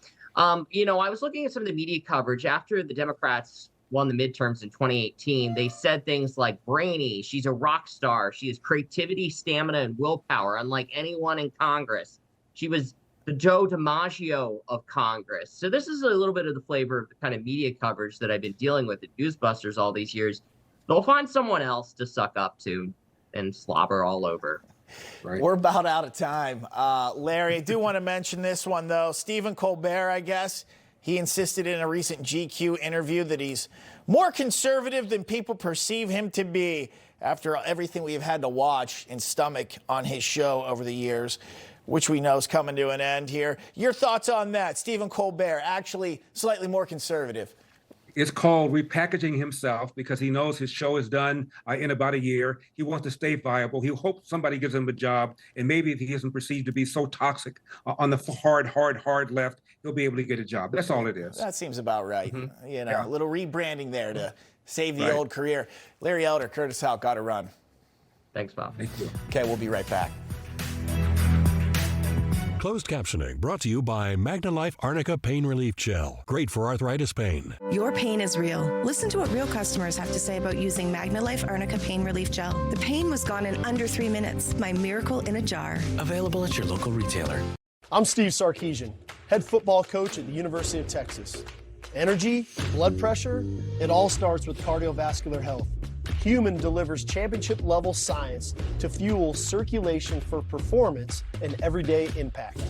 You know, I was looking at some of the media coverage after the Democrats won the midterms in 2018. They said things like, brainy, she's a rock star. She has creativity, stamina, and willpower, unlike anyone in Congress. She was the Joe DiMaggio of Congress. So this is a little bit of the flavor of the kind of media coverage that I've been dealing with at Newsbusters all these years. They'll find someone else to suck up to and slobber all over. Right. We're about out of time. Larry, I do want to mention this one, though. Stephen Colbert, I guess, he insisted in a recent GQ interview that he's more conservative than people perceive him to be after everything we've had to watch and stomach on his show over the years, which we know is coming to an end here. Your thoughts on that? Stephen Colbert, actually slightly more conservative. It's called repackaging himself because he knows his show is done in about a year. He wants to stay viable. He hopes somebody gives him a job. And maybe if he isn't perceived to be so toxic on the hard left, he'll be able to get a job. That's all it is. That seems about right. Mm-hmm. You know, a little rebranding there to save the old career. Larry Elder, Curtis Houck, got to run. Thanks, Bob. Thank you. Okay, we'll be right back. Closed captioning brought to you by MagnaLife Arnica Pain Relief Gel. Great for arthritis pain. Your pain is real. Listen to what real customers have to say about using MagnaLife Arnica Pain Relief Gel. The pain was gone in under 3 minutes. My miracle in a jar. Available at your local retailer. I'm Steve Sarkeesian, head football coach at the University of Texas. Energy, blood pressure, it all starts with cardiovascular health. Human delivers championship-level science to fuel circulation for performance and everyday impact.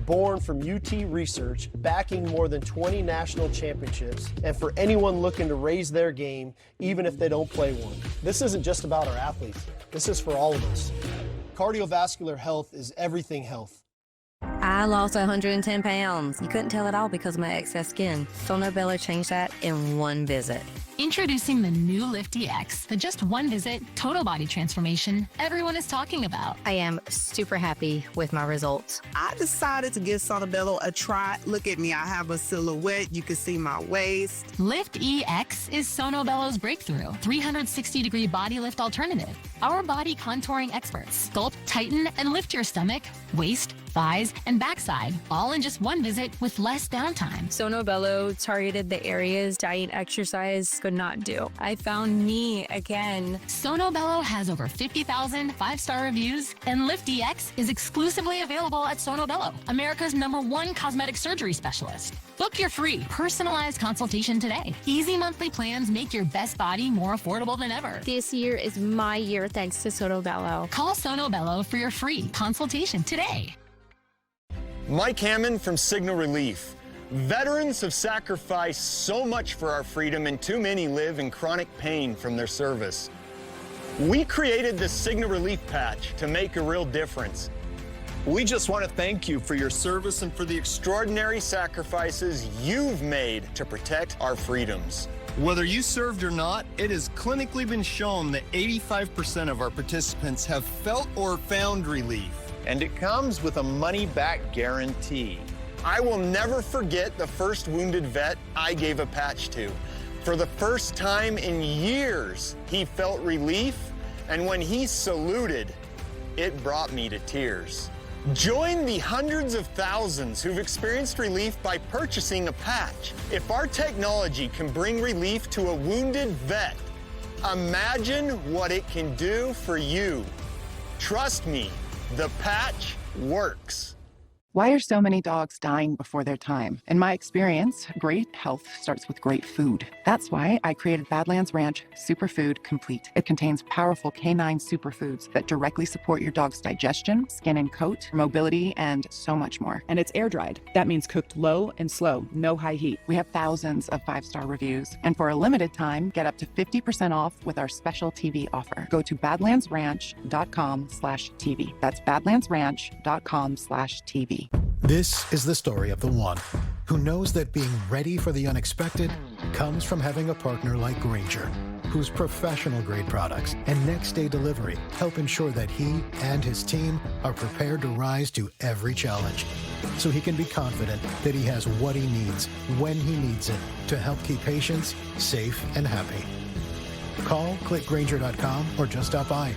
Born from UT research, backing more than 20 national championships, and for anyone looking to raise their game, even if they don't play one. This isn't just about our athletes. This is for all of us. Cardiovascular health is everything health. I lost 110 pounds. You couldn't tell it all because of my excess skin. Sono Bello changed that in one visit. Introducing the new Lift EX, the just one visit, total body transformation everyone is talking about. I am super happy with my results. I decided to give Sono Bello a try. Look at me, I have a silhouette. You can see my waist. Lift EX is Sono Bello's breakthrough 360-degree body lift alternative. Our body contouring experts sculpt, tighten, and lift your stomach, waist, thighs, and backside, all in just one visit with less downtime. Sonobello targeted the areas diet exercise could not do. I found me again. Sonobello has over 50,000 five-star reviews, and LiftDX is exclusively available at Sonobello, America's #1 cosmetic surgery specialist. Book your free, personalized consultation today. Easy monthly plans make your best body more affordable than ever. This year is my year thanks to Sonobello. Call Sonobello for your free consultation today. Mike Hammond from Signal Relief. Veterans have sacrificed so much for our freedom, and too many live in chronic pain from their service. We created the Signal Relief patch to make a real difference. We just want to thank you for your service and for the extraordinary sacrifices you've made to protect our freedoms. Whether you served or not, it has clinically been shown that 85% of our participants have felt or found relief. And it comes with a money-back guarantee. I will never forget the first wounded vet I gave a patch to. For the first time in years, he felt relief, and when he saluted, it brought me to tears. Join the hundreds of thousands who've experienced relief by purchasing a patch. If our technology can bring relief to a wounded vet, imagine what it can do for you. Trust me, the patch works. Why are so many dogs dying before their time? In my experience, great health starts with great food. That's why I created Badlands Ranch Superfood Complete. It contains powerful canine superfoods that directly support your dog's digestion, skin and coat, mobility, and so much more. And it's air dried. That means cooked low and slow, no high heat. We have thousands of 5-star reviews. And for a limited time, get up to 50% off with our special TV offer. Go to badlandsranch.com/TV. That's badlandsranch.com/TV. This is the story of the one who knows that being ready for the unexpected comes from having a partner like Grainger, whose professional-grade products and next-day delivery help ensure that he and his team are prepared to rise to every challenge, so he can be confident that he has what he needs when he needs it to help keep patients safe and happy. Call, click Grainger.com, or just stop by.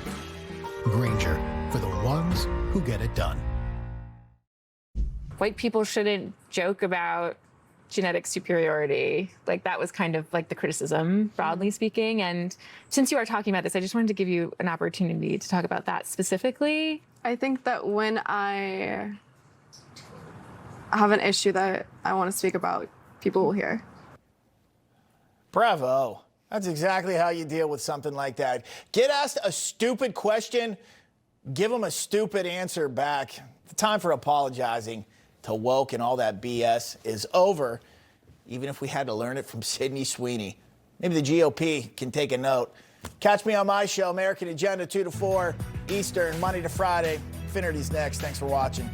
Grainger, for the ones who get it done. White people shouldn't joke about genetic superiority. Like, that was kind of like the criticism, broadly speaking. And since you are talking about this, I just wanted to give you an opportunity to talk about that specifically. I think that when I have an issue that I want to speak about, people will hear. Bravo. That's exactly how you deal with something like that. Get asked a stupid question, give them a stupid answer back. The time for apologizing to woke and all that BS is over, even if we had to learn it from Sydney Sweeney. Maybe the GOP can take a note. Catch me on my show, American Agenda, 2 to 4 Eastern, Monday to Friday. Infinity's next. Thanks for watching.